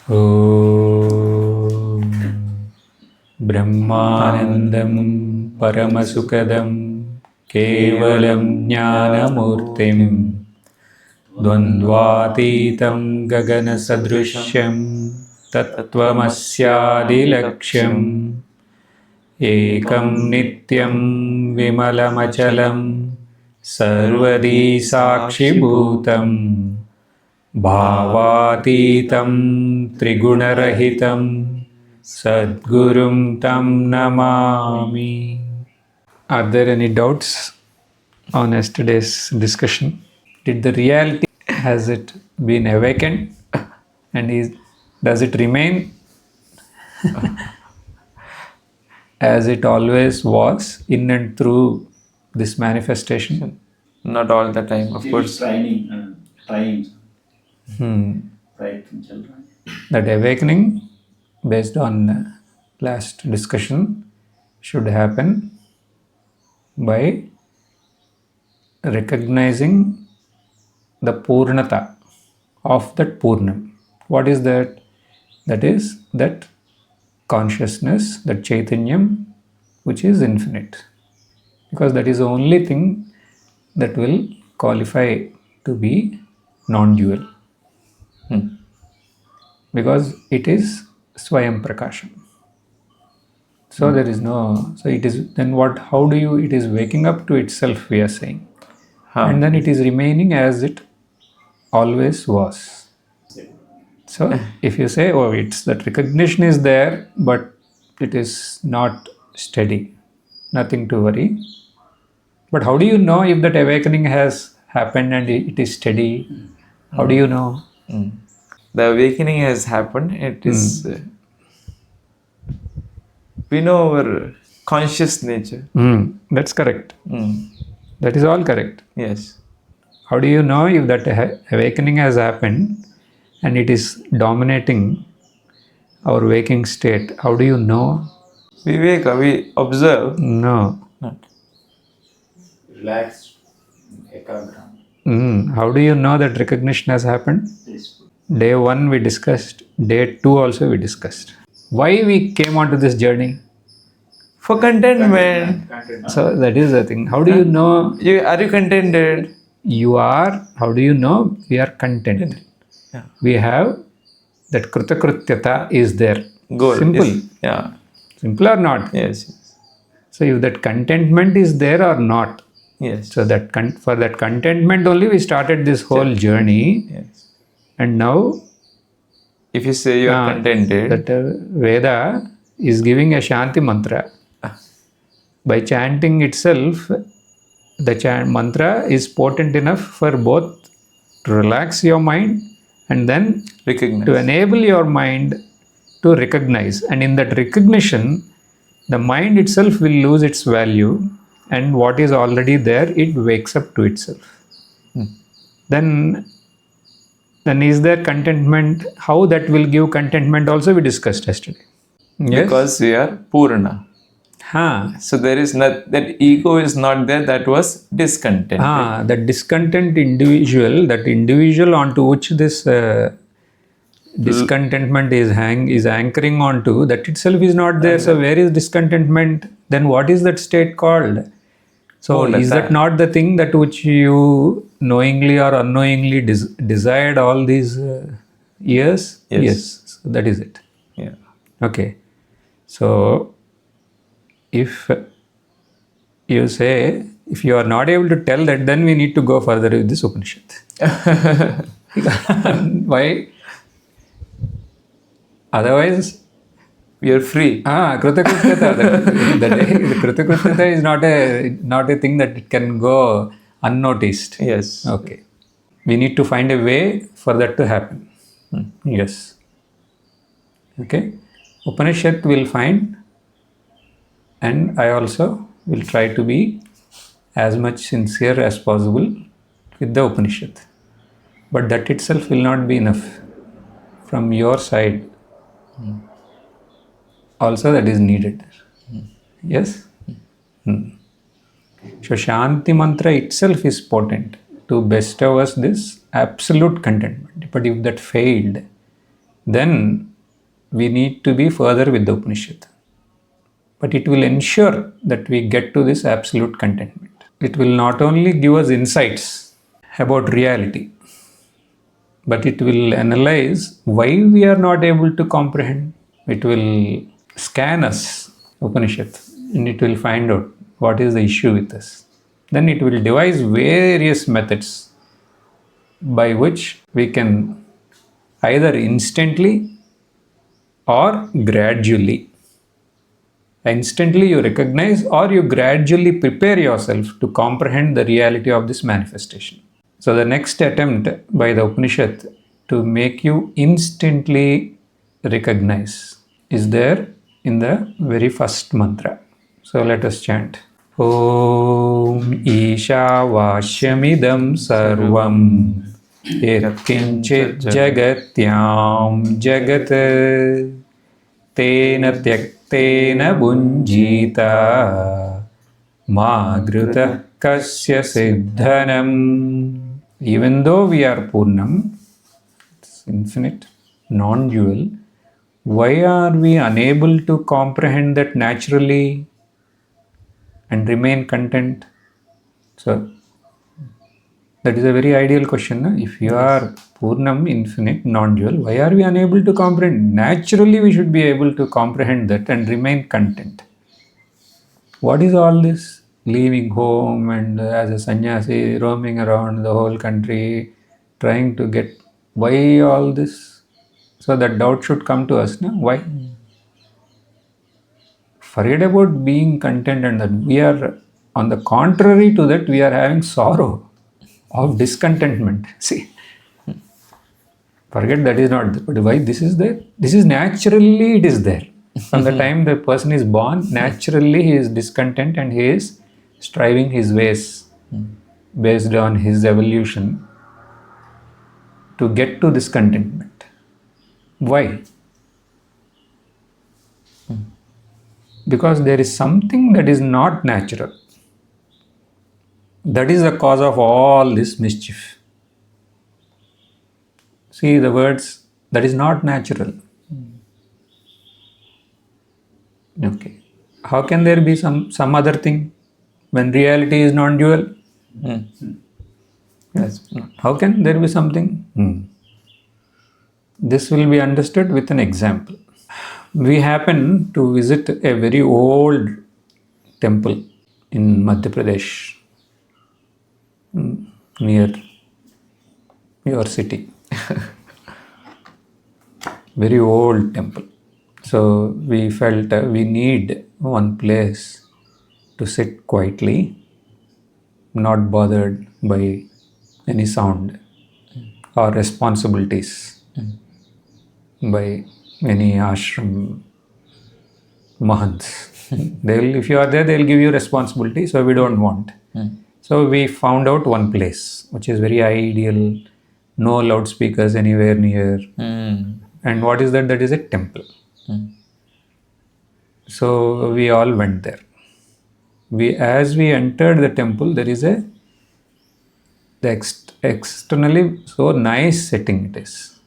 Om Brahmanandam Paramasukadam Kevalam Jnanamurtim Dvandvatitam Gagana Sadrishyam Tattvamasyadilaksham Ekam Nityam Vimalamachalam Sarvadi Sakshibhutam Bhavatītam Trigunarahitam Sadgurum Tam Namami. Are there any doubts on yesterday's discussion? Did the reality, has it been awakened and does it remain as it always was in and through this manifestation? Not all the time, of course. Trying. That awakening, based on last discussion, should happen by recognizing the Purnata of that Purnam. What is that? That is that consciousness, that Chaitanyam, which is infinite. Because that is the only thing that will qualify to be non-dual. Because it is Swayam Prakasham. So there is no, so it is, then what, how do you, it is waking up to itself, we are saying. And then it is remaining as it always was. So if you say, oh, it's that recognition is there, but it is not steady, nothing to worry. But how do you know if that awakening has happened and it is steady? How do you know? The awakening has happened. It is, we know our conscious nature. That's correct. That is all correct. Yes. How do you know if that awakening has happened and it is dominating our waking state? How do you know? Viveka, we observe. No. Not. Relaxed. Ekagram. How do you know that recognition has happened? Day 1 we discussed, day 2 also we discussed. Why we came onto this journey? For contentment. So that is the thing. How do you know? Are you contented? You are. How do you know? We are content. Yeah. We have that Kritakrutyata is there. Goal. Simple. Is, yeah. Simple or not? Yes. So if that contentment is there or not. Yes. So that for that contentment only we started this whole journey. Yes. And now, if you say you are contented, that Veda is giving a Shanti mantra. By chanting itself, the mantra is potent enough for both to relax your mind and then recognize. To enable your mind to recognize. And in that recognition, the mind itself will lose its value, and what is already there, it wakes up to itself. Then is there contentment? How that will give contentment also we discussed yesterday. Yes? Because we are Purna. So there is not, that ego is not there, that was discontent. That discontent individual, that individual onto which this discontentment is anchoring onto, that itself is not there. So where is discontentment? Then what is that state called? So is that not the thing that which you knowingly or unknowingly desired all these years? Yes. So that is it. Yeah. Okay. So if you say, if you are not able to tell that, then we need to go further with this Upanishad. Why? Otherwise, we are free. Kritakrutyata. The Kritakrutyata is not a thing that it can go unnoticed. Yes. Okay. We need to find a way for that to happen. Yes. Okay. Upanishad will find, and I also will try to be as much sincere as possible with the Upanishad. But that itself will not be enough. From your side, also that is needed. Yes? So Shanti mantra itself is potent to bestow us this absolute contentment. But if that failed, then we need to be further with the Upanishad. But it will ensure that we get to this absolute contentment. It will not only give us insights about reality, but it will analyze why we are not able to comprehend. It will scan us, Upanishad, and it will find out what is the issue with us. Then it will devise various methods by which we can either instantly or gradually. Instantly you recognize or you gradually prepare yourself to comprehend the reality of this manifestation. So the next attempt by the Upanishad to make you instantly recognize is there in the very first mantra. So let us chant. Om Īśāvāsyam Idaṁ Sarvam Yatkinchit Jagatyam Jagat Tena Tyaktena Bunjita Magruta Kasya Siddhanam. Even though we are Purnam, it's infinite, non-dual, why are we unable to comprehend that naturally and remain content? So, that is a very ideal question. No? If you are Purnam, infinite, non-dual, why are we unable to comprehend? Naturally, we should be able to comprehend that and remain content. What is all this? Leaving home and as a sannyasi, roaming around the whole country, trying to get... Why all this? So that doubt should come to us. No? Why? Forget about being content and that. We are, on the contrary to that, we are having sorrow of discontentment. See, forget that is not there. But why this is there? This is naturally, it is there. From the time the person is born, naturally he is discontent and he is striving his ways based on his evolution to get to this contentment. Why? Because there is something that is not natural. That is the cause of all this mischief. See the words, that is not natural. Okay. How can there be some other thing when reality is non-dual? Yes. How can there be something? This will be understood with an example. We happen to visit a very old temple in Madhya Pradesh, near your city. Very old temple. So we felt we need one place to sit quietly, not bothered by any sound or responsibilities by any ashram mahants. If you are there, they'll give you responsibility, so we don't want. So we found out one place which is very ideal, no loudspeakers anywhere near. And what is that? That is a temple. So we all went there. As we entered the temple, there is externally so nice setting it is.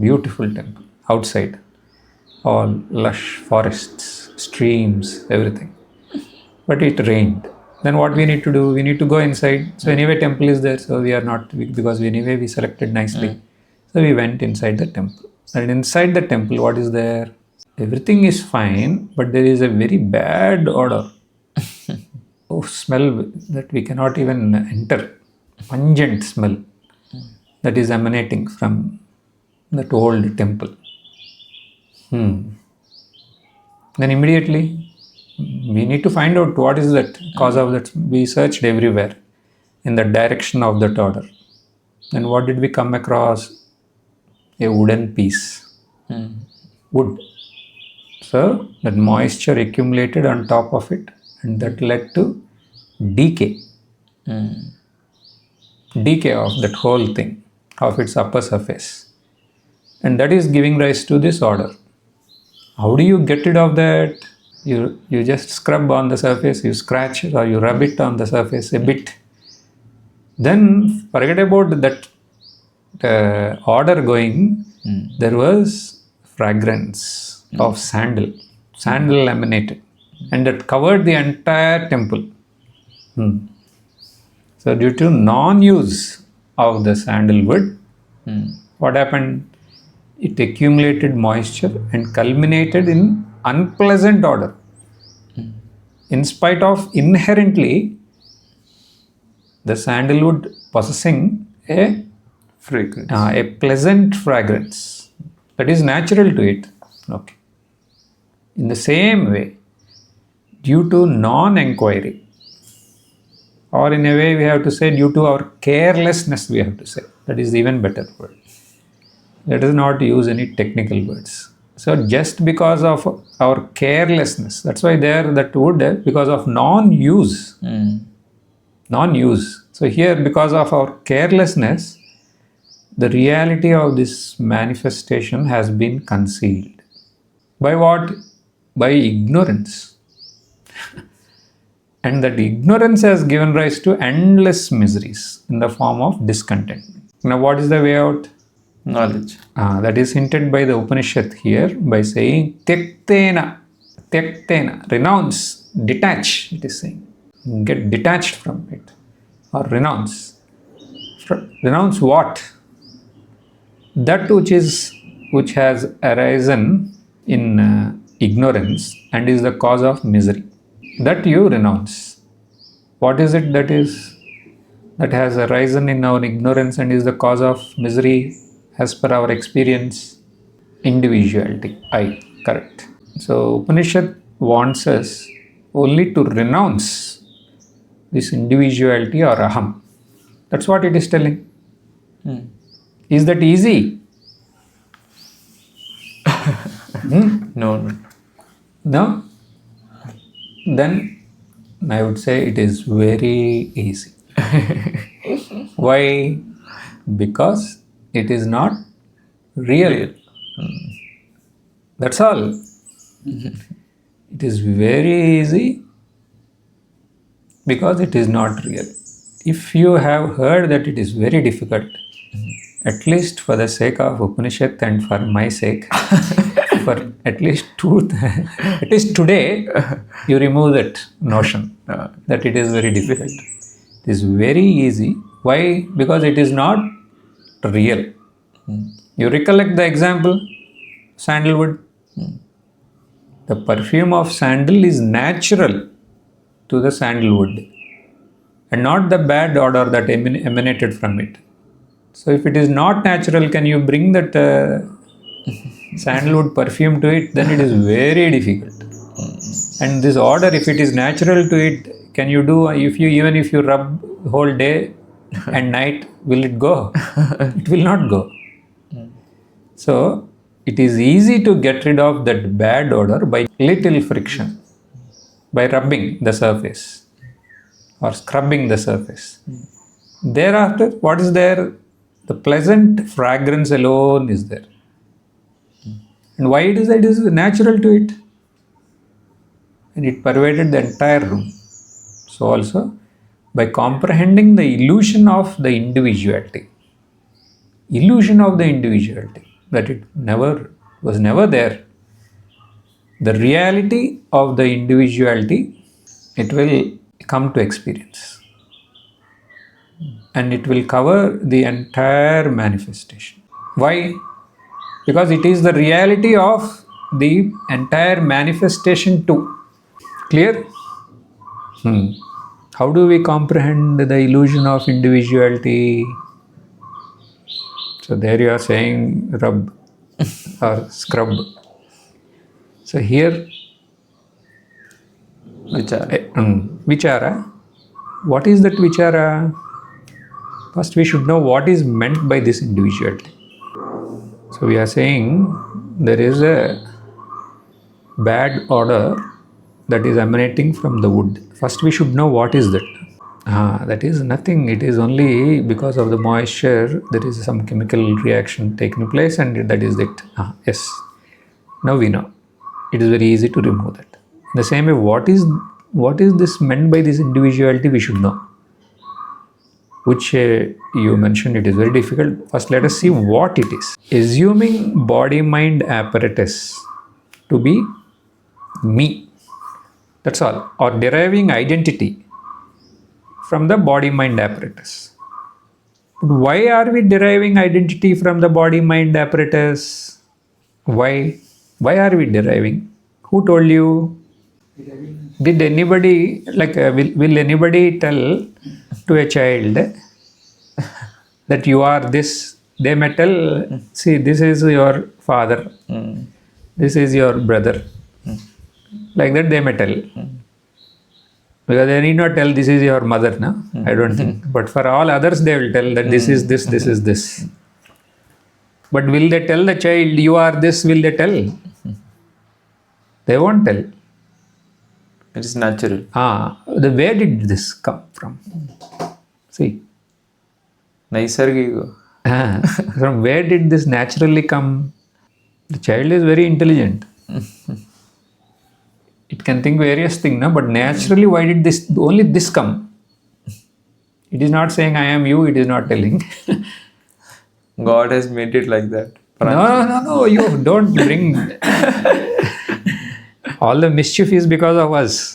Beautiful temple. Outside, all lush forests, streams, everything. But it rained. Then what we need to do? We need to go inside. So anyway, temple is there. So we are not, because anyway we selected nicely. So we went inside the temple. And inside the temple, what is there? Everything is fine, but there is a very bad odor. Smell that we cannot even enter. Pungent smell that is emanating from that old temple. Then immediately we need to find out what is that cause of that. We searched everywhere in the direction of that odor. And what did we come across? A wooden piece. Wood. So that moisture accumulated on top of it, and that led to decay. Decay of that whole thing, of its upper surface. And that is giving rise to this odor. How do you get rid of that? You just scrub on the surface, you scratch or you rub it on the surface a bit. Then forget about that order going, there was fragrance of sandal. Sandal emanated, and that covered the entire temple. So due to non-use of the sandalwood, what happened? It accumulated moisture and culminated in unpleasant odor. In spite of inherently the sandalwood possessing a Fragrance. a pleasant fragrance that is natural to it. Okay. In the same way, due to non-enquiry, or in a way we have to say due to our carelessness, we have to say, that is even better word. Let us not use any technical words. So just because of our carelessness, that's why there that wood, because of non-use. Non-use. So here, because of our carelessness, the reality of this manifestation has been concealed. By what? By ignorance. And that ignorance has given rise to endless miseries in the form of discontentment. Now, what is the way out? Knowledge. That is hinted by the Upanishad here by saying Tyaktena, renounce, detach, it is saying. Get detached from it, or renounce. Renounce what? That which has arisen in ignorance and is the cause of misery. That you renounce. What is it that has arisen in our ignorance and is the cause of misery as per our experience? Individuality. I. Correct. So Upanishad wants us only to renounce this individuality or aham. That's what it is telling. Is that easy? No. No? Then I would say it is very easy. Why? Because it is not real. That's all. It is very easy because it is not real. If you have heard that it is very difficult, at least for the sake of Upanishad and for my sake, for at least today, you remove that notion that it is very difficult. It is very easy. Why? Because it is not real. You recollect the example, sandalwood. The perfume of sandal is natural to the sandalwood and not the bad odor that emanated from it. So if it is not natural, can you bring that sandalwood perfume to it? Then it is very difficult. And this odor, if it is natural to it, can you do, even if you rub whole day and night, will it go? It will not go. So it is easy to get rid of that bad odor by little friction, by rubbing the surface or scrubbing the surface. Thereafter, what is there? The pleasant fragrance alone is there. And why it is that? It is natural to it. And it pervaded the entire room. So also, by comprehending the illusion of the individuality, that it was never there, the reality of the individuality, it will come to experience. And it will cover the entire manifestation. Why? Because it is the reality of the entire manifestation too. Clear? How do we comprehend the illusion of individuality? So there you are saying rub or scrub. So here, vichara. What is that vichara? First we should know what is meant by this individuality. So we are saying there is a bad odor that is emanating from the wood. First we should know what is that. That is nothing. It is only because of the moisture, there is some chemical reaction taking place and that is it. Yes. Now we know. It is very easy to remove that. In the same way, what is this meant by this individuality, we should know. which you mentioned, it is very difficult. First, let us see what it is. Assuming body-mind apparatus to be me, that's all, or deriving identity from the body-mind apparatus. But why are we deriving identity from the body-mind apparatus? Why? Why are we deriving? Who told you? Did anybody, will anybody tell to a child that you are this? They may tell, see, this is your father, this is your brother. Like that they may tell. Because they need not tell this is your mother, no? I don't think. But for all others they will tell that this is this, this is this. But will they tell the child, you are this, will they tell? They won't tell. It is natural. Where did this come from? See. Naisargika. From where did this naturally come? The child is very intelligent. It can think various things, no? But naturally, why did only this come? It is not saying I am you, it is not telling. God has made it like that. No, you don't bring. All the mischief is because of us,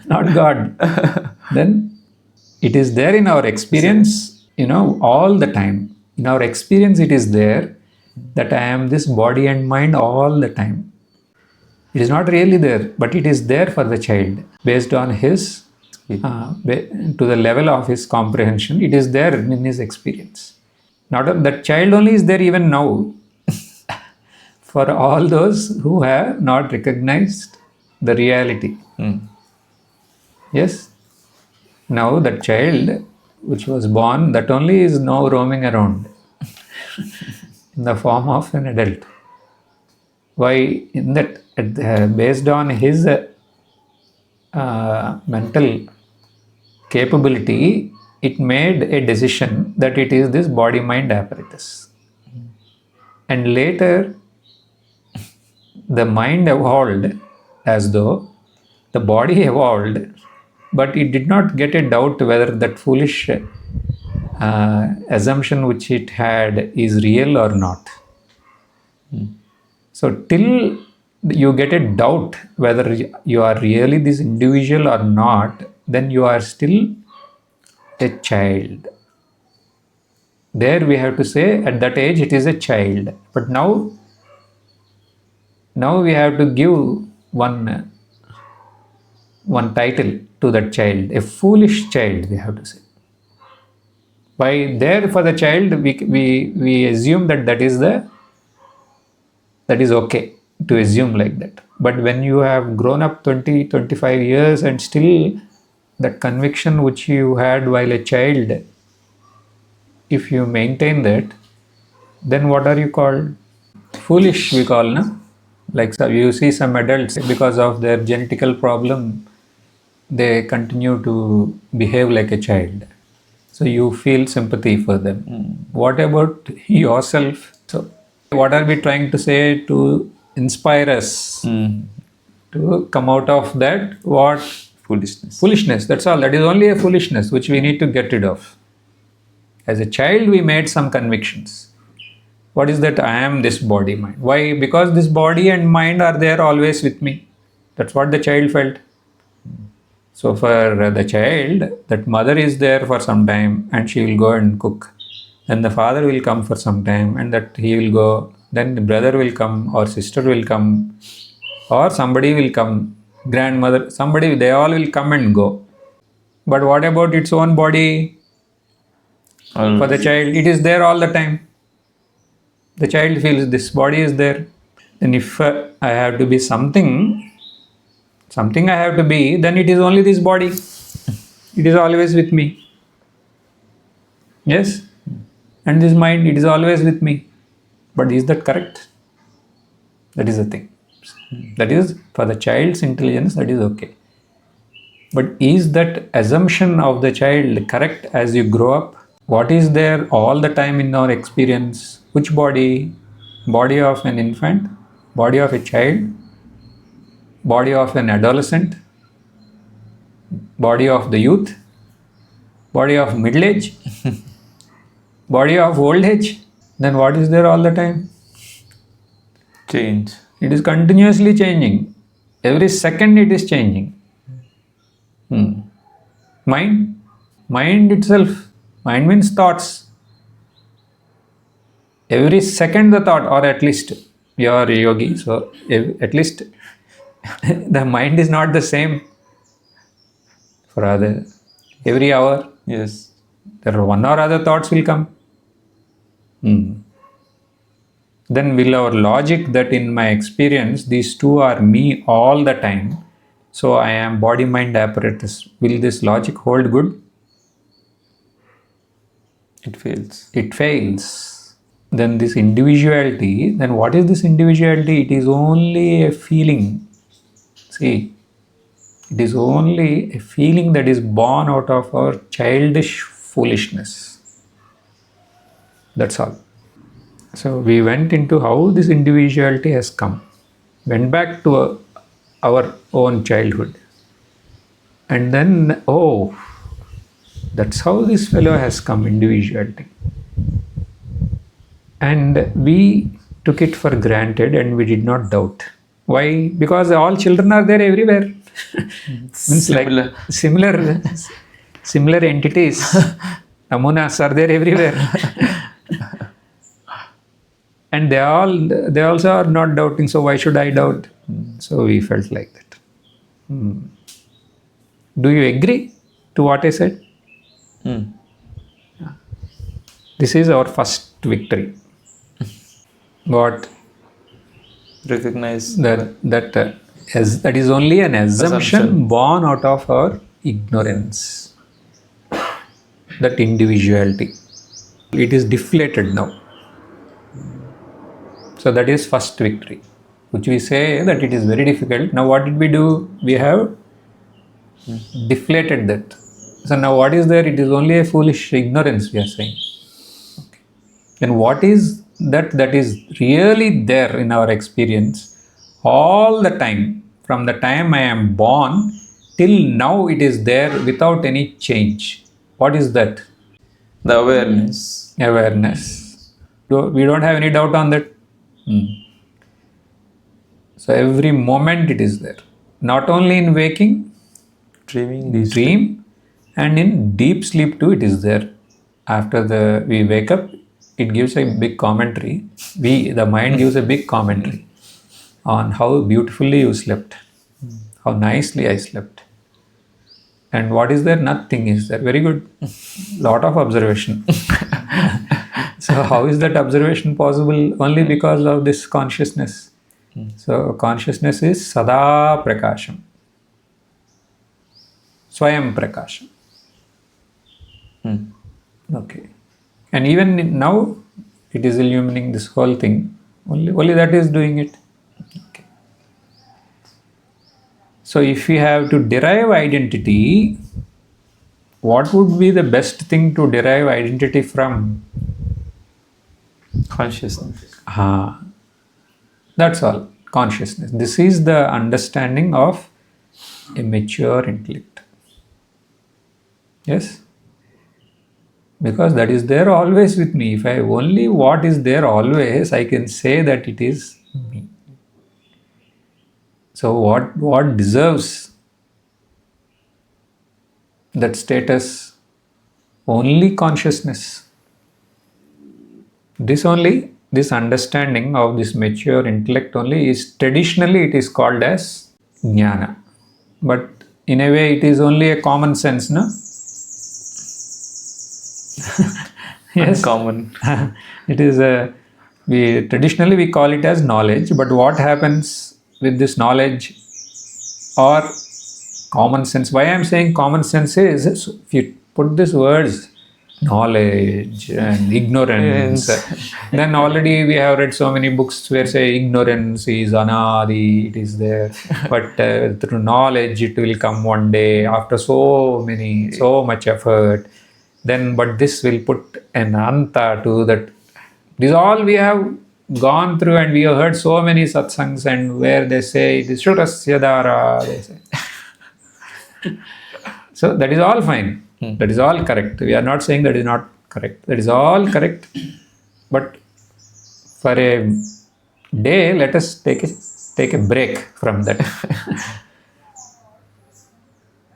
not God. Then it is there in our experience, all the time. In our experience, it is there that I am this body and mind all the time. It is not really there, but it is there for the child based on his, to the level of his comprehension. It is there in his experience. That child only is there even now. For all those who have not recognized the reality. Yes? Now that child which was born, that only is now roaming around in the form of an adult. Why? In that, based on his mental capability, it made a decision that it is this body-mind apparatus. And later, the mind evolved as though the body evolved, but it did not get a doubt whether that foolish assumption which it had is real or not. So till you get a doubt whether you are really this individual or not, then you are still a child. There we have to say at that age it is a child. But now we have to give one title to that child, a foolish child, we have to say. By there for the child, we assume that is okay to assume like that. But when you have grown up 20, 25 years and still that conviction which you had while a child, if you maintain that, then what are you called? Foolish we call, no? Like you see some adults, because of their genetical problem, they continue to behave like a child. So you feel sympathy for them. What about yourself? So what are we trying to say to inspire us to come out of that? What? Foolishness. Foolishness, that's all. That is only a foolishness which we need to get rid of. As a child, we made some convictions. What is that? I am this body, mind. Why? Because this body and mind are there always with me. That's what the child felt. So for the child, that mother is there for some time and she will go and cook. Then the father will come for some time and that he will go. Then the brother will come or sister will come or somebody will come. Grandmother, somebody, they all will come and go. But what about its own body? For the child, it is there all the time. The child feels this body is there. And if I have to be something I have to be, then it is only this body. It is always with me. Yes? And this mind, it is always with me. But is that correct? That is the thing. That is, for the child's intelligence, that is okay. But is that assumption of the child correct as you grow up? What is there all the time in our experience? Which body? Body of an infant? Body of a child? Body of an adolescent? Body of the youth? body of middle age, body of old age, then what is there all the time? Change. It is continuously changing. Every second it is changing. Mind itself. Mind means thoughts. Every second the thought, or at least you are a yogi, so at least the mind is not the same for other. Every hour, Yes. there are one or other thoughts will come. Then will our logic that in my experience these two are me all the time, so I am body-mind apparatus, will this logic hold good? It fails. It fails. Then this individuality, then what is this individuality? It is only a feeling. See, it is only a feeling that is born out of our childish foolishness. That's all. So we went into how this individuality has come. Went back to our own childhood. And then, oh, that's how this fellow has come, individuality. And we took it for granted and we did not doubt. Why? Because all children are there everywhere. Means Similar. like similar entities. Amunas are there everywhere. And they also are not doubting, so why should I doubt? So we felt like that. Do you agree to what I said? This is our first victory. What? Recognize That is only an assumption born out of our ignorance. That individuality. It is deflated now. So that is first victory, which we say that it is very difficult. Now what did we do? We have deflated that. So now what is there? It is only a foolish ignorance, we are saying. Okay. Then what is that is really there in our experience all the time? From the time I am born till now it is there without any change. What is that? the awareness. Awareness. We don't have any doubt on that. So every moment it is there. Not only in waking, dream, and in deep sleep too it is there. After we wake up, it gives a big commentary. The mind gives a big commentary on how beautifully you slept, how nicely I slept. And what is there? Nothing is there. Very good. Lot of observation. So how is that observation possible? Only because of this consciousness. So consciousness is sada prakasham. Swayam prakasham. Okay. And even now, it is illumining this whole thing. Only that is doing it. Okay. So if we have to derive identity, what would be the best thing to derive identity from? Consciousness. That's all. Consciousness. This is the understanding of a mature intellect. Yes? Because that is there always with me. If I only what is there always, I can say that it is me. So what deserves that status? Only consciousness. This understanding of this mature intellect only is traditionally it is called as jnana. But in a way it is only a common sense, no? Yes. Uncommon. It is traditionally we call it as knowledge, but what happens with this knowledge or common sense? Why I am saying common sense is, if you put these words, knowledge and ignorance, then already we have read so many books where say ignorance is anadi, it is there, but through knowledge it will come one day after so much effort. Then, but this will put an anta to that. This all we have gone through, and we have heard so many satsangs, and where they say it is Shurasya Dara, they say. So that is all fine. That is all correct. We are not saying that is not correct. That is all correct. But for a day, let us take a break from that.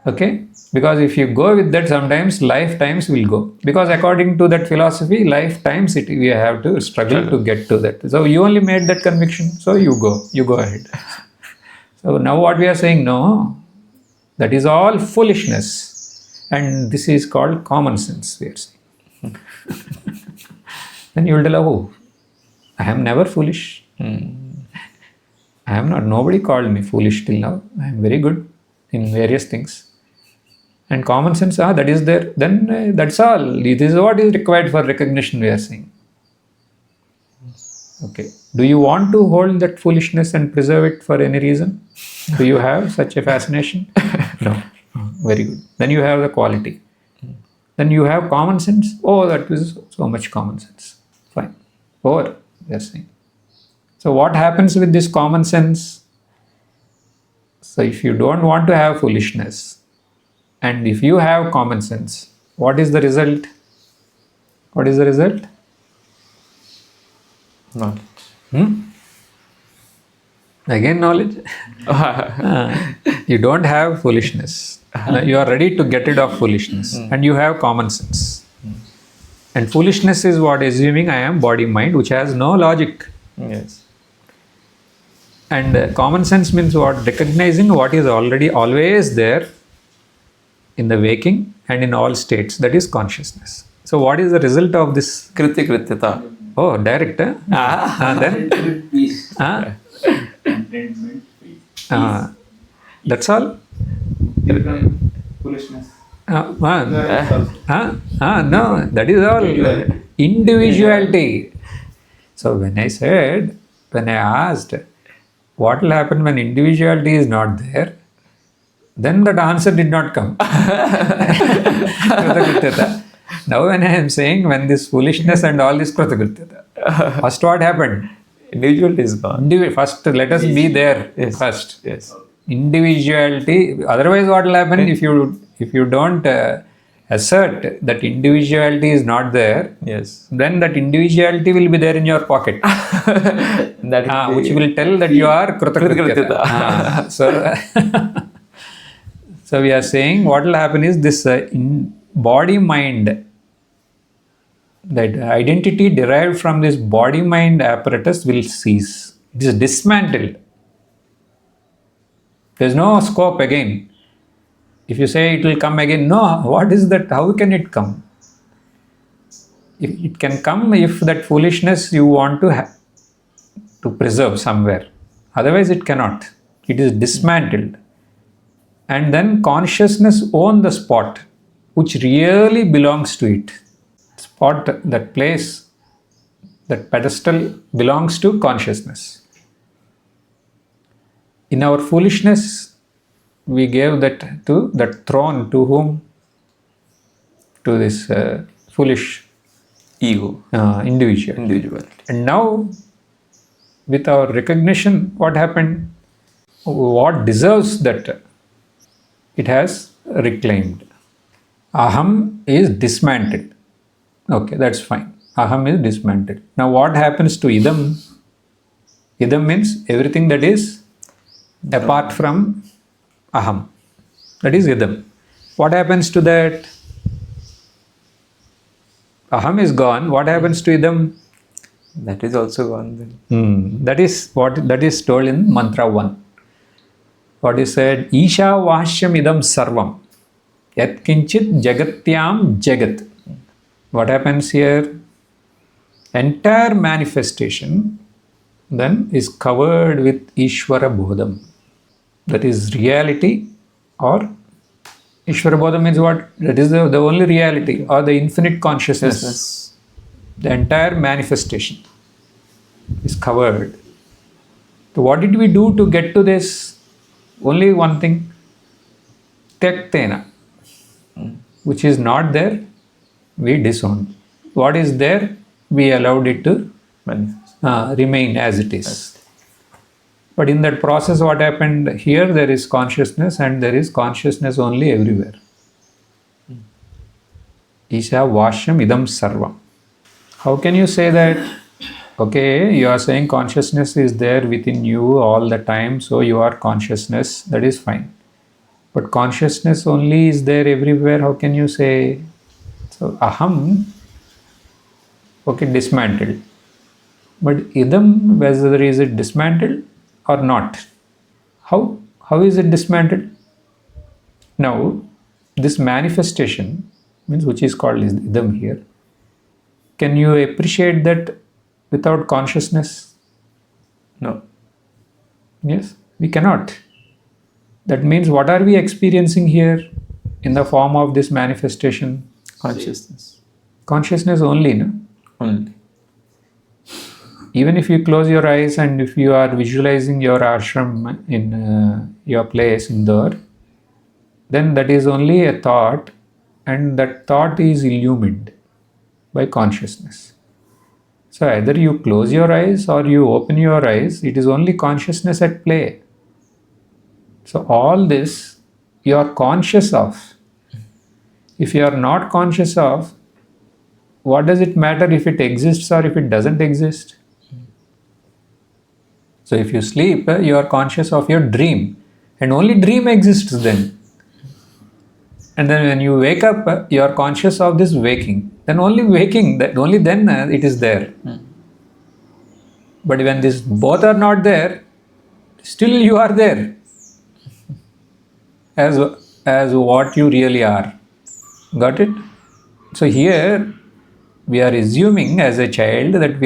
Okay? Because if you go with that, sometimes lifetimes will go. Because according to that philosophy, lifetimes we have to struggle to get to that. So you only made that conviction, so you go ahead. So now what we are saying, no, that is all foolishness. And this is called common sense, we are saying. Then you will tell, oh, I am never foolish. I am not, nobody called me foolish till now. I am very good in various things. And common sense, that is there. Then that's all. This is what is required for recognition, we are saying. Okay. Do you want to hold that foolishness and preserve it for any reason? Do you have such a fascination? No. Very good. Then you have the quality. Then you have common sense. Oh, that is so much common sense. Fine. Over, we are saying. So what happens with this common sense? So if you don't want to have foolishness, and if you have common sense, what is the result? What is the result? Knowledge. Again, knowledge. You don't have foolishness. You are ready to get rid of foolishness, and you have common sense. And foolishness is what? Assuming I am body mind, which has no logic. Yes. And common sense means what? Recognizing what is already always there in the waking and in all states. That is consciousness. So what is the result of this? Kriti Krityata. Oh, direct. Then? Peace. Contentment, peace. That's all? Foolishness. No, that is all. Individuality. So when I asked, what will happen when individuality is not there? Then that answer did not come. Now when I am saying, when this foolishness and all this Kritakrityata, first what happened? Individuality is gone. First, let us be there first. Yes. Individuality. Otherwise, what will happen if you don't assert that individuality is not there? Yes. Then that individuality will be there in your pocket, which will tell that you are Kritakrityata. So we are saying what will happen is this body mind. That identity derived from this body-mind apparatus will cease. It is dismantled. There is no scope again. If you say it will come again, no, what is that? How can it come? It can come if that foolishness you want to preserve somewhere. Otherwise it cannot. It is dismantled. And then consciousness owns the spot which really belongs to it. Spot, that place, that pedestal belongs to consciousness. In our foolishness, we gave that to that throne to whom? To this foolish Ego. Individual. And now, with our recognition, what happened? What deserves that? It has reclaimed. Aham is dismantled. Okay, that's fine. Aham is dismantled. Now what happens to Idam? Idam means everything that is apart from Aham. That is Idam. What happens to that? Aham is gone. What happens to Idam? That is also gone then. That is told in Mantra 1. What is said? Īśāvāsyam Idaṁ Sarvam. Yat kinchit jagatyam jagat. What happens here? Entire manifestation then is covered with Ishvara Bodham. That is reality, or Ishvara Bodham means what? That is the only reality, or the infinite consciousness. Yes. The entire manifestation is covered. So what did we do to get to this? Only one thing. Tyaktena. Which is not there, we disowned. What is there, we allowed it to remain as it is. But in that process, what happened? Here there is consciousness, and there is consciousness only everywhere. Īśāvāsyam Idaṁ Sarvam. How can you say that? Okay, you are saying consciousness is there within you all the time, so you are consciousness, that is fine. But consciousness only is there everywhere, how can you say? So, aham, okay, dismantled. But idam, whether is it dismantled or not? How is it dismantled? Now, this manifestation, means which is called idam here, can you appreciate that without consciousness? No. Yes, we cannot. That means what are we experiencing here in the form of this manifestation? Consciousness. Consciousness only, no? Only. Even if you close your eyes and if you are visualizing your ashram in your place indoor, then that is only a thought, and that thought is illumined by consciousness. So either you close your eyes or you open your eyes, it is only consciousness at play. So all this you are conscious of. If you are not conscious of, what does it matter if it exists or if it doesn't exist? So if you sleep, you are conscious of your dream, and only dream exists then. And then when you wake up, you are conscious of this waking. Then only waking, only then it is there. But when this both are not there, still you are there as what you really are. Got it? So here we are assuming as a child that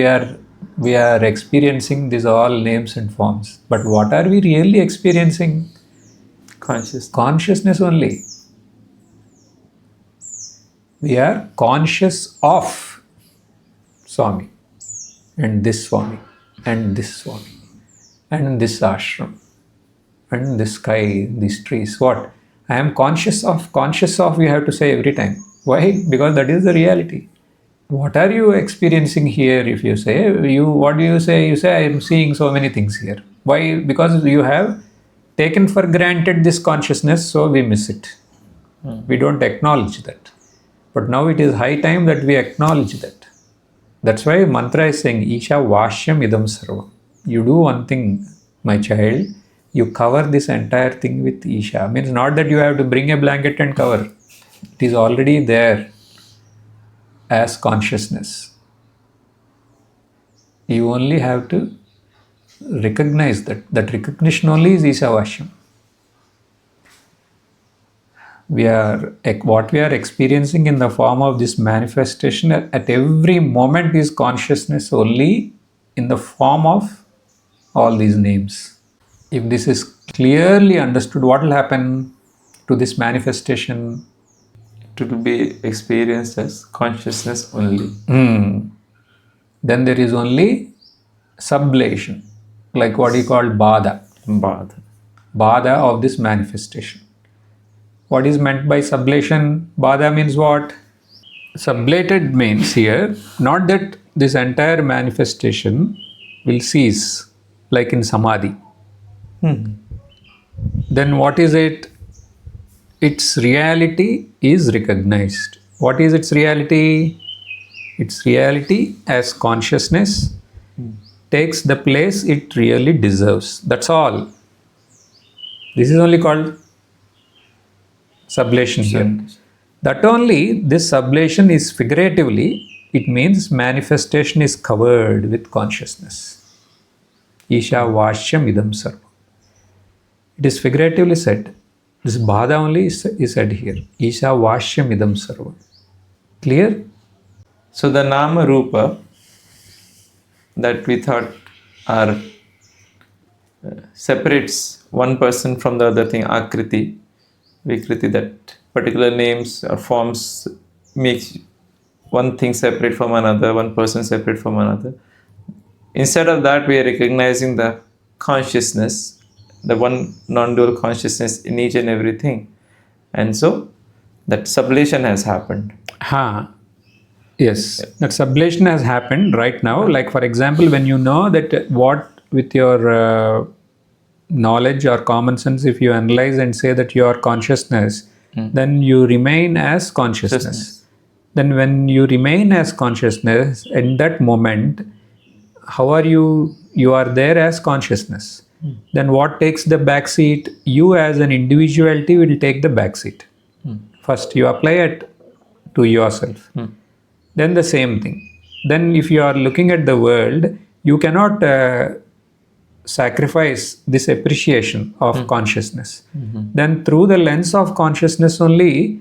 we are experiencing these all names and forms. But what are we really experiencing? Consciousness. Consciousness only. We are conscious of Swami, and this Swami, and this Swami, and this ashram, and this sky, these trees. What? I am conscious of, we have to say every time. Why? Because that is the reality. What are you experiencing here? If you say, what do you say? You say, I am seeing so many things here. Why? Because you have taken for granted this consciousness, so we miss it. We don't acknowledge that. But now it is high time that we acknowledge that. That's why mantra is saying, Īśāvāsyam Idaṁ Sarvam. You do one thing, my child, you cover this entire thing with Isha. Means not that you have to bring a blanket and cover. It is already there as consciousness. You only have to recognize that. That recognition only is Īśāvāsyam. What we are experiencing in the form of this manifestation at every moment is consciousness only in the form of all these names. If this is clearly understood, what will happen to this manifestation? It will be experienced as consciousness only. Then there is only sublation, like what he called bada. Bada of this manifestation. What is meant by sublation? Bada means what? Sublated means here, not that this entire manifestation will cease, like in samadhi. Then what is it? Its reality is recognized. What is its reality? Its reality as consciousness takes the place it really deserves. That's all. This is only called sublation here. That only, this sublation is figuratively, it means manifestation is covered with consciousness. Īśāvāsyam Idaṁ Sarvam. It is figuratively said. This bhada only is said here. Īśāvāsyam Idaṁ Sarvam. Clear? So the nama rupa that we thought are separates one person from the other thing, akriti, vikriti, that particular names or forms makes one thing separate from another, one person separate from another. Instead of that, we are recognizing the consciousness, the one non-dual consciousness in each and everything. And so that sublation has happened. Yes, that sublation has happened right now. Like for example, when you know that what with your knowledge or common sense, if you analyze and say that you are consciousness, then you remain as consciousness. then when you remain as consciousness, in that moment, how are you? You are there as consciousness. Then what takes the back seat? You as an individuality will take the back seat. First, you apply it to yourself. Then the same thing. Then if you are looking at the world, you cannot sacrifice this appreciation of consciousness. Then through the lens of consciousness only,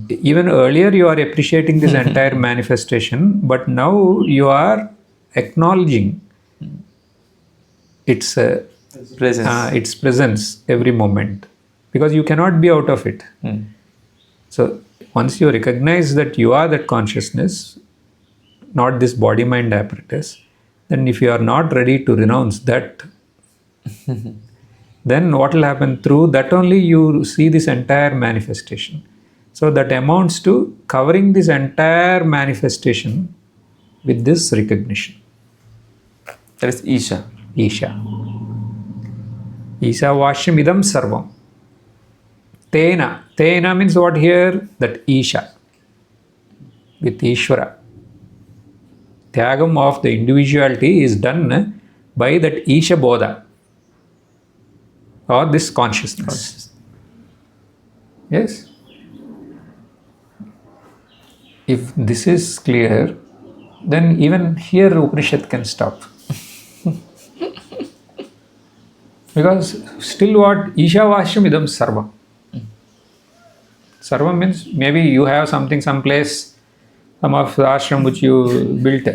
even earlier you are appreciating this entire manifestation, but now you are acknowledging its presence every moment, because you cannot be out of it. So once you recognize that you are that consciousness, not this body-mind apparatus, then if you are not ready to renounce that, then what will happen? Through that only you see this entire manifestation. So that amounts to covering this entire manifestation with this recognition. That is Isha. Īśāvāsyam Idaṁ Sarvam. Tena means what here? That Isha. With Ishvara. Tyagam of the individuality is done by that Isha Bodha, or this consciousness. Yes? If this is clear, then even here Upanishad can stop. Because still what? Īśāvāsyam Idaṁ Sarvam. Sarvam means maybe you have something someplace, some of the ashram which you built.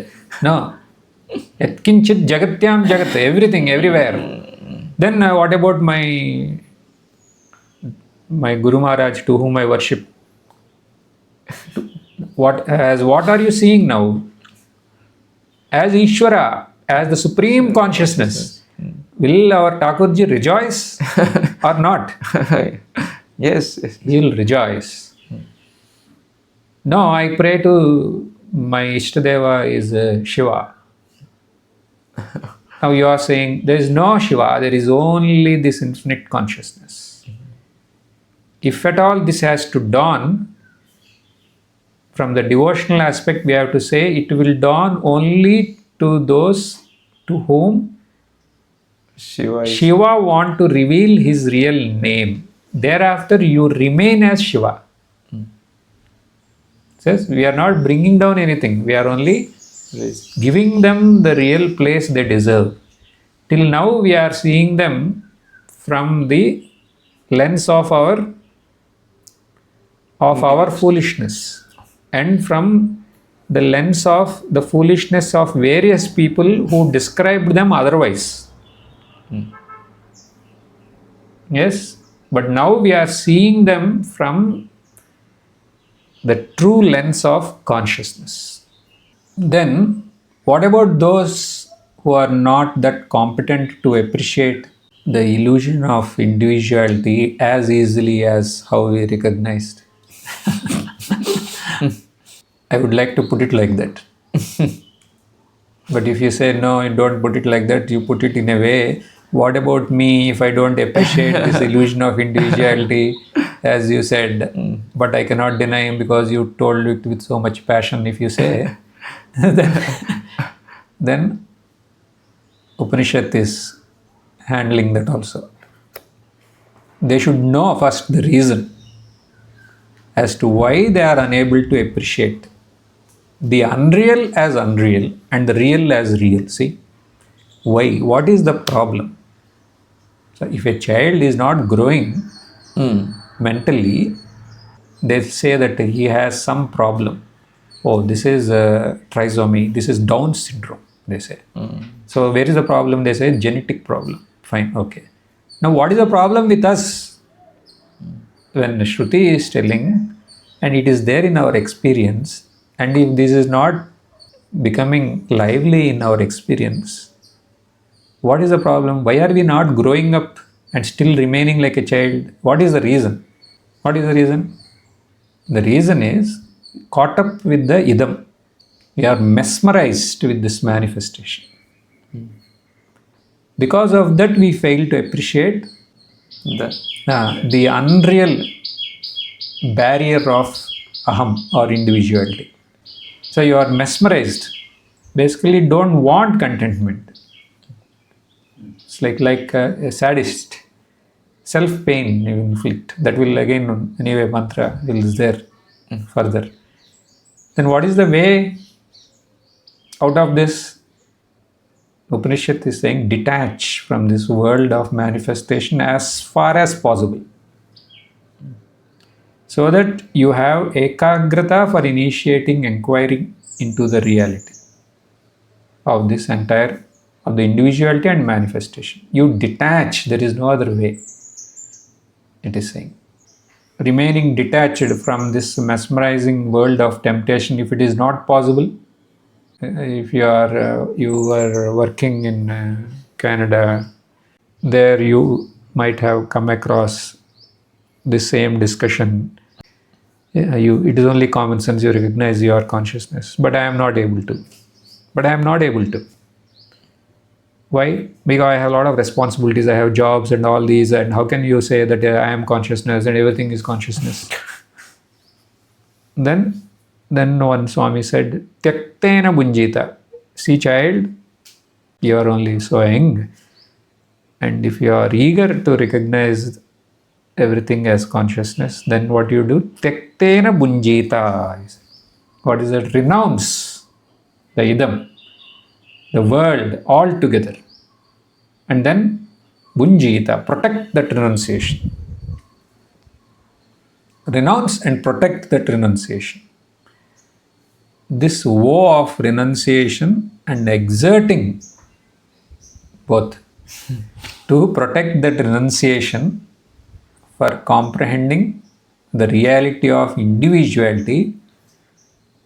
No. Yatkinchit jagatyam jagat, everything, everywhere. Then what about my Guru Maharaj to whom I worship? What are you seeing now? As Ishvara, as the Supreme Consciousness. Will our Thakurji rejoice or not? Yes. He will rejoice. No, I pray to my Ishtadeva is Shiva. Now you are saying there is no Shiva, there is only this infinite consciousness. If at all this has to dawn, from the devotional aspect we have to say it will dawn only to those to whom Shiva want to reveal his real name. Thereafter you remain as Shiva. Says we are not bringing down anything. We are only giving them the real place they deserve. Till now we are seeing them from the lens of our foolishness, and from the lens of the foolishness of various people who described them otherwise. Yes, but now we are seeing them from the true lens of consciousness. Then, what about those who are not that competent to appreciate the illusion of individuality as easily as how we recognized? I would like to put it like that. But if you say, no, don't put it like that, you put it in a way, what about me if I don't appreciate this illusion of individuality, as you said, but I cannot deny him because you told it with so much passion, if you say, then Upanishad is handling that also. They should know first the reason as to why they are unable to appreciate the unreal as unreal and the real as real. See, why? What is the problem? So if a child is not growing mentally, they say that he has some problem. Oh, this is trisomy, this is Down syndrome, they say. So where is the problem? They say genetic problem. Fine, okay. Now what is the problem with us? When Shruti is telling, and it is there in our experience, and if this is not becoming lively in our experience, what is the problem? Why are we not growing up and still remaining like a child? What is the reason? What is the reason? The reason is caught up with the idam. We are mesmerized with this manifestation. Because of that, we fail to appreciate the unreal barrier of aham or individuality. So you are mesmerized. Basically, don't want contentment. It's like a sadist. Self-pain you inflict. That will again, anyway, mantra is there further. Then what is the way out of this? Upanishad is saying detach from this world of manifestation as far as possible, so that you have ekagrata for initiating inquiry into the reality of this entire, of the individuality and manifestation. You detach, there is no other way, it is saying. Remaining detached from this mesmerizing world of temptation, if it is not possible, if you are working in Canada, there you might have come across the same discussion. It is only common sense, you recognize your consciousness, but I am not able to. Why? Because I have a lot of responsibilities, I have jobs and all these, and how can you say that I am consciousness and everything is consciousness? Then one Swami said, Tyaktena bunjita. See child, you are only so young, and if you are eager to recognize everything as consciousness, then what you do? Tyaktena bunjita. What is that? Renounce the idam, the world altogether. And then bunjita, protect that renunciation. Renounce and protect that renunciation. This vow of renunciation and exerting both to protect that renunciation for comprehending the reality of individuality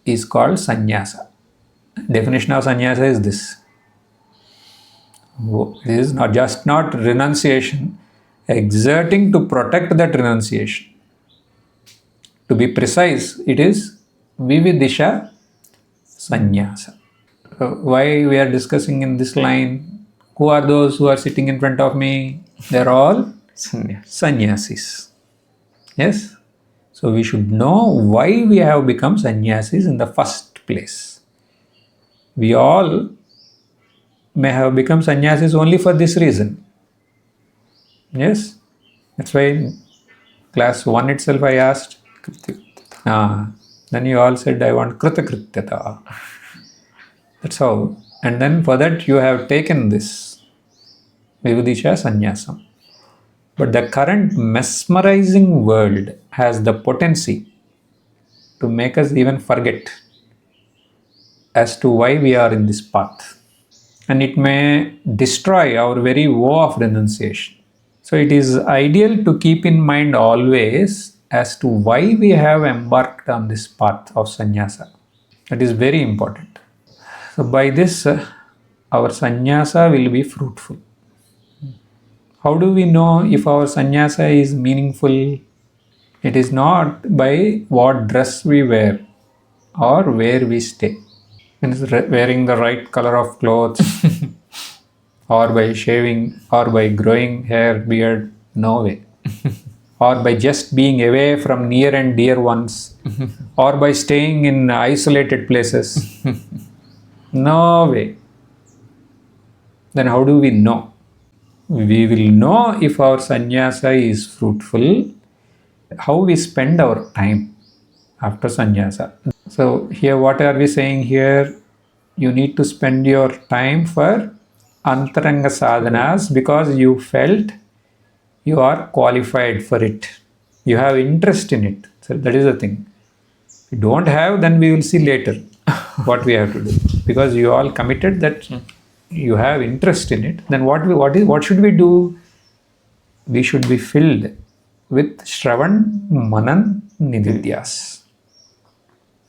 is called sannyasa. Definition of sannyasa is this. It is not renunciation, exerting to protect that renunciation. To be precise, it is vividisha sannyasa. Why we are discussing in this line? Who are those who are sitting in front of me? They are all sannyasis. Yes? So we should know why we have become sannyasis in the first place. We all may have become sannyasis only for this reason. Yes? That's why in class 1 itself I asked. Then you all said, I want kritakrityata. That's how. And then for that you have taken this Vivudisha Sannyasam. But the current mesmerizing world has the potency to make us even forget as to why we are in this path. And it may destroy our very vow of renunciation. So it is ideal to keep in mind always as to why we have embarked on this path of sannyasa. That is very important. So by this, our sannyasa will be fruitful. How do we know if our sannyasa is meaningful? It is not by what dress we wear or where we stay. Means wearing the right color of clothes or by shaving or by growing hair, beard, no way. Or by just being away from near and dear ones or by staying in isolated places. No way. Then how do we know? We will know if our sannyasa is fruitful, how we spend our time after sannyasa. So here what are we saying here? You need to spend your time for antaranga sadhanas because you felt you are qualified for it. You have interest in it. So that is the thing. If you don't have, then we will see later what we have to do. Because you all committed that you have interest in it. Then what should we do? We should be filled with Shravan, Manan, Nididhyas.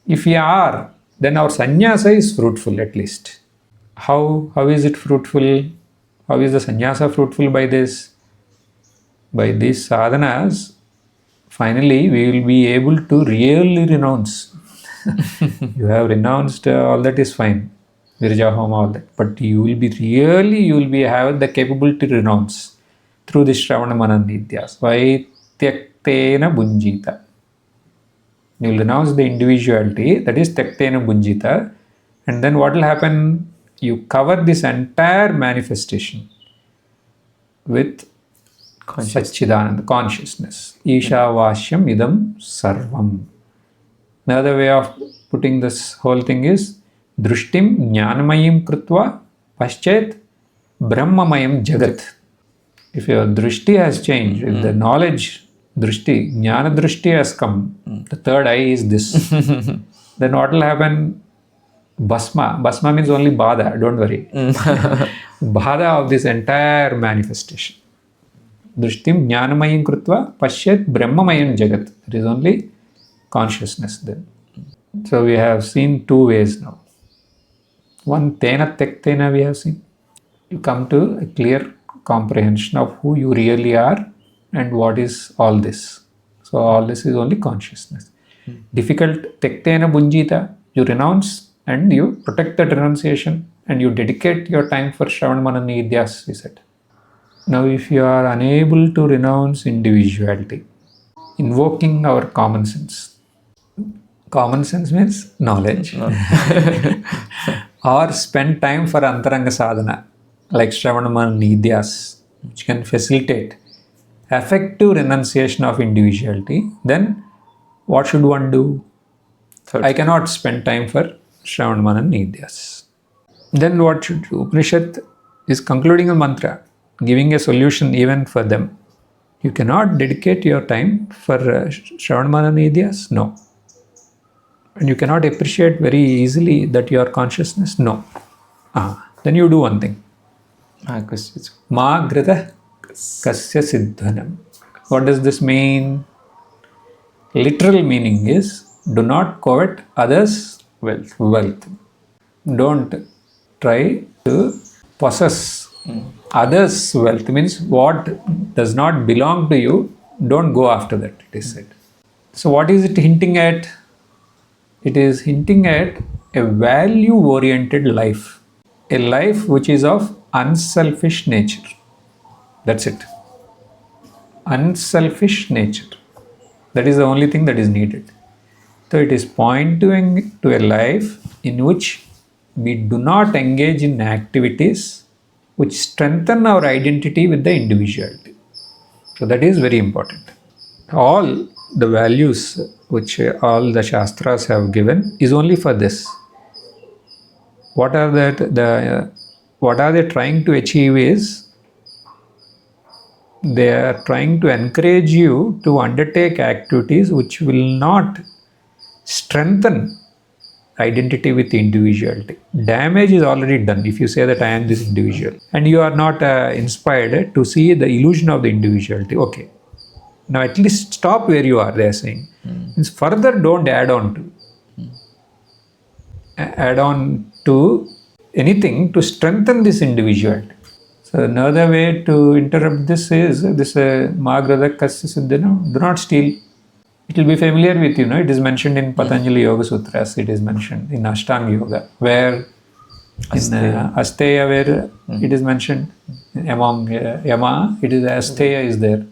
If we are, then our sannyasa is fruitful at least. How is it fruitful? How is the sannyasa fruitful? By this? By these sadhanas, finally we will be able to really renounce. You have renounced, all that is fine. Virja Homa, all that. But you will be have the capability to renounce through the Shravana Manan Nidhyas. Vai Tyaktena Bunjita. You will renounce the individuality, that is Tektena Bunjita, and then what will happen? You cover this entire manifestation with Satchidananda, consciousness. Īśāvāsyam Idaṁ Sarvam. Another way of putting this whole thing is Drushtim Jnanamayim Krutva Paschet Brahmamayam Jagat. If your drishti has changed, if the knowledge drishti, jnana drishti has come, the third eye is this, then what will happen? Bhasma. Bhasma means only bada, don't worry. Bada of this entire manifestation. Drishtim jnanamayim krutva pasyat brahmamayam jagat. There is only consciousness then. So we have seen two ways now. One, tena tektena we have seen. You come to a clear comprehension of who you really are and what is all this. So all this is only consciousness. Difficult, tektena bunjita, you renounce and you protect that renunciation and you dedicate your time for Shravana Manana Nidhyas, we said. Now if you are unable to renounce individuality, invoking our common sense. Common sense means knowledge. Or spend time for antaranga sadhana, like Shravana Manana Nidhyas, which can facilitate effective renunciation of individuality, then what should one do? I cannot spend time for Shravana Manana Nidhyas. Then what should do? Upanishad is concluding a mantra, giving a solution even for them. You cannot dedicate your time for Shravana Manana Nidhyas? No. And you cannot appreciate very easily that you are consciousness? No. Then you do one thing. Ma grita kasya siddhanam. What does this mean? Literal meaning is, do not covet others' wealth. Don't try to possess others' wealth. Means what does not belong to you, don't go after that, it is said. So what is it hinting at? It is hinting at a value-oriented life. A life which is of unselfish nature. That's it. Unselfish nature. That is the only thing that is needed. So it is pointing to a life in which we do not engage in activities which strengthen our identity with the individuality. So that is very important. All the values which all the Shastras have given is only for this. What are they trying to achieve is, they are trying to encourage you to undertake activities which will not strengthen identity with individuality. Damage is already done if you say that I am this individual and you are not inspired to see the illusion of the individuality. Okay, now at least stop where you are, they are saying. Means further don't add on to anything to strengthen this individuality. So another way to interrupt this is this Magrada Kasya Siddhana, do not steal. It will be familiar with you, it is mentioned in Patanjali Yoga Sutras, it is mentioned in Ashtanga Yoga, where in Asteya, where it is mentioned among Yama, it is Asteya is there.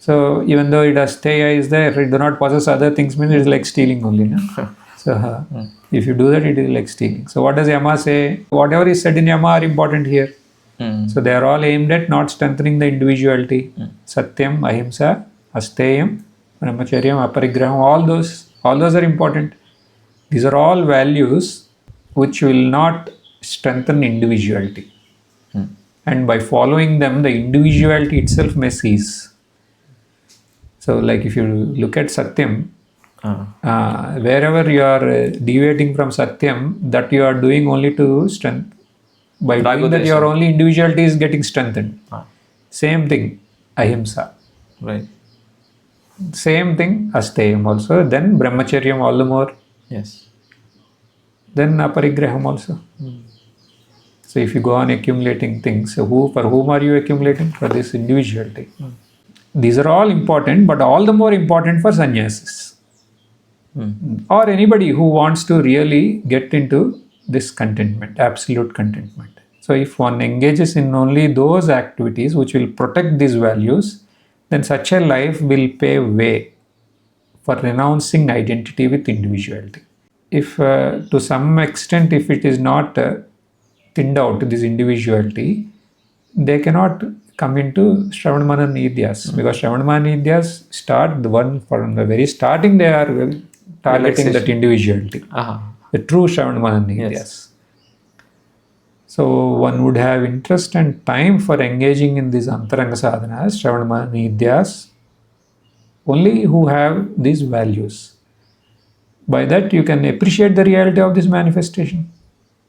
So even though it Asteya is there, it do not possess other things, means it is like stealing only. No? So if you do that, it is like stealing. So what does Yama say? Whatever is said in Yama are important here. So they are all aimed at not strengthening the individuality. Satyam, Ahimsa, Asteyam, Brahmacharyam, Aparigraham, all those are important. These are all values which will not strengthen individuality. And by following them, the individuality itself may cease. So like if you look at Satyam, wherever you are deviating from Satyam, that you are doing only to strengthen. By doing that, your only individuality is getting strengthened. Same thing, Ahimsa. Right. Same thing, Asteyam also. Then Brahmacharyam all the more. Yes. Then Aparigraham also. So if you go on accumulating things, for whom are you accumulating? For this individuality. These are all important, but all the more important for sannyasis. Or anybody who wants to really get into this contentment, absolute contentment. So if one engages in only those activities which will protect these values, then such a life will pave way for renouncing identity with individuality. If to some extent, if it is not thinned out, this individuality, they cannot come into Shravan Manan Nidyas, because Shravan Manan Nidyas start, the one from the very starting, they are targeting that individuality, the true Shravan Manan Nidyas. Yes. So one would have interest and time for engaging in these Antaranga sadhanas, Shravan Manan Nidyas, only who have these values. By that you can appreciate the reality of this manifestation.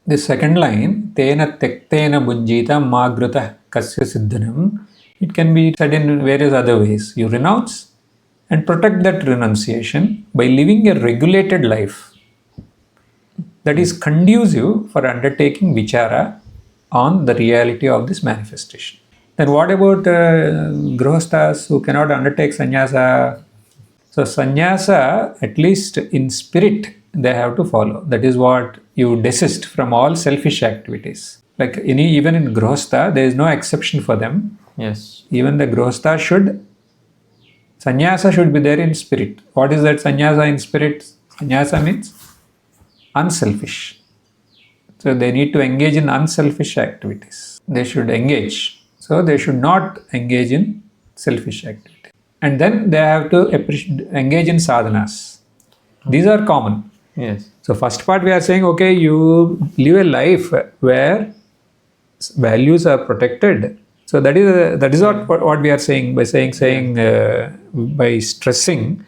The second line, Tena tektena bunjita magruta kasya siddhanam, it can be said in various other ways. You renounce and protect that renunciation by living a regulated life that is conducive for undertaking vichara on the reality of this manifestation. Then what about grihasthas who cannot undertake sannyasa? So sannyasa, at least in spirit, they have to follow. That is what you desist from all selfish activities. Like even in grihastha, there is no exception for them. Yes. Even the grihastha sannyasa should be there in spirit. What is that sannyasa in spirit? Sannyasa means unselfish. So they need to engage in unselfish activities. They should engage. So they should not engage in selfish activities. And then they have to engage in sadhanas. These are common. Yes. So first part we are saying, okay, you live a life where values are protected. So that is what we are saying by by stressing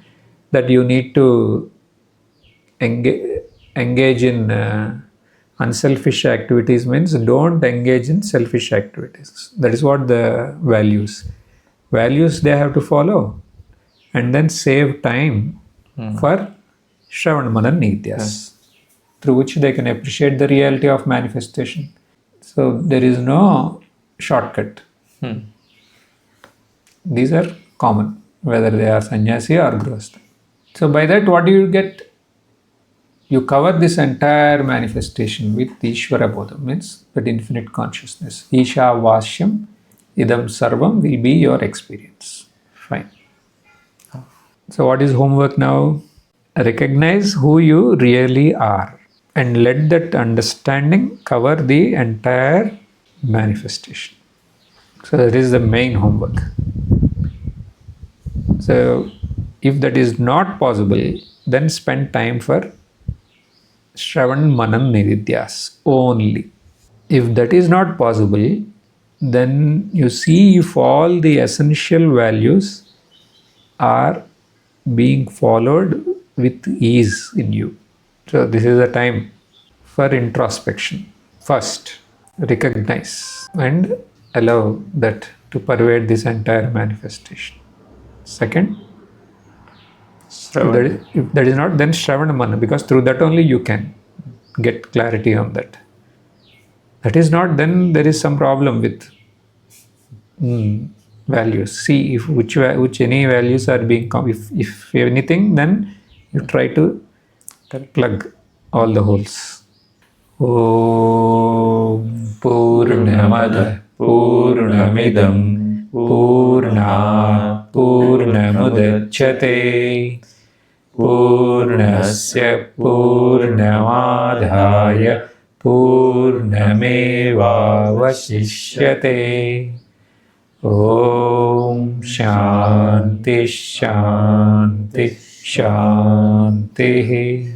that you need to engage in unselfish activities, means don't engage in selfish activities. That is what the values they have to follow, and then save time for Shravan Manan Nityas, through which they can appreciate the reality of manifestation. So there is no shortcut. These are common, whether they are sannyasi or grihastha. So by that, what do you get? You cover this entire manifestation with Ishvara Bodham, means that infinite consciousness. Īśāvāsyam Idaṁ Sarvam will be your experience. Fine. So what is homework now? Recognize who you really are and let that understanding cover the entire manifestation. So that is the main homework. So if that is not possible, then spend time for Shravan Manan Nidityas only. If that is not possible, then you see if all the essential values are being followed with ease in you. So this is the time for introspection. First, recognize and allow that to pervade this entire manifestation. Second, if that is not, then Shravana Mana, because through that only you can get clarity on that. That is not, then there is some problem with values. See if which any values are being, if anything, then you try to plug all the holes. Om Purnamada Purnamidam Purnat Purnamudachyate Purnasya Purnamadhaya Purnamevavashishyate. Om Shanti Shanti Shanti.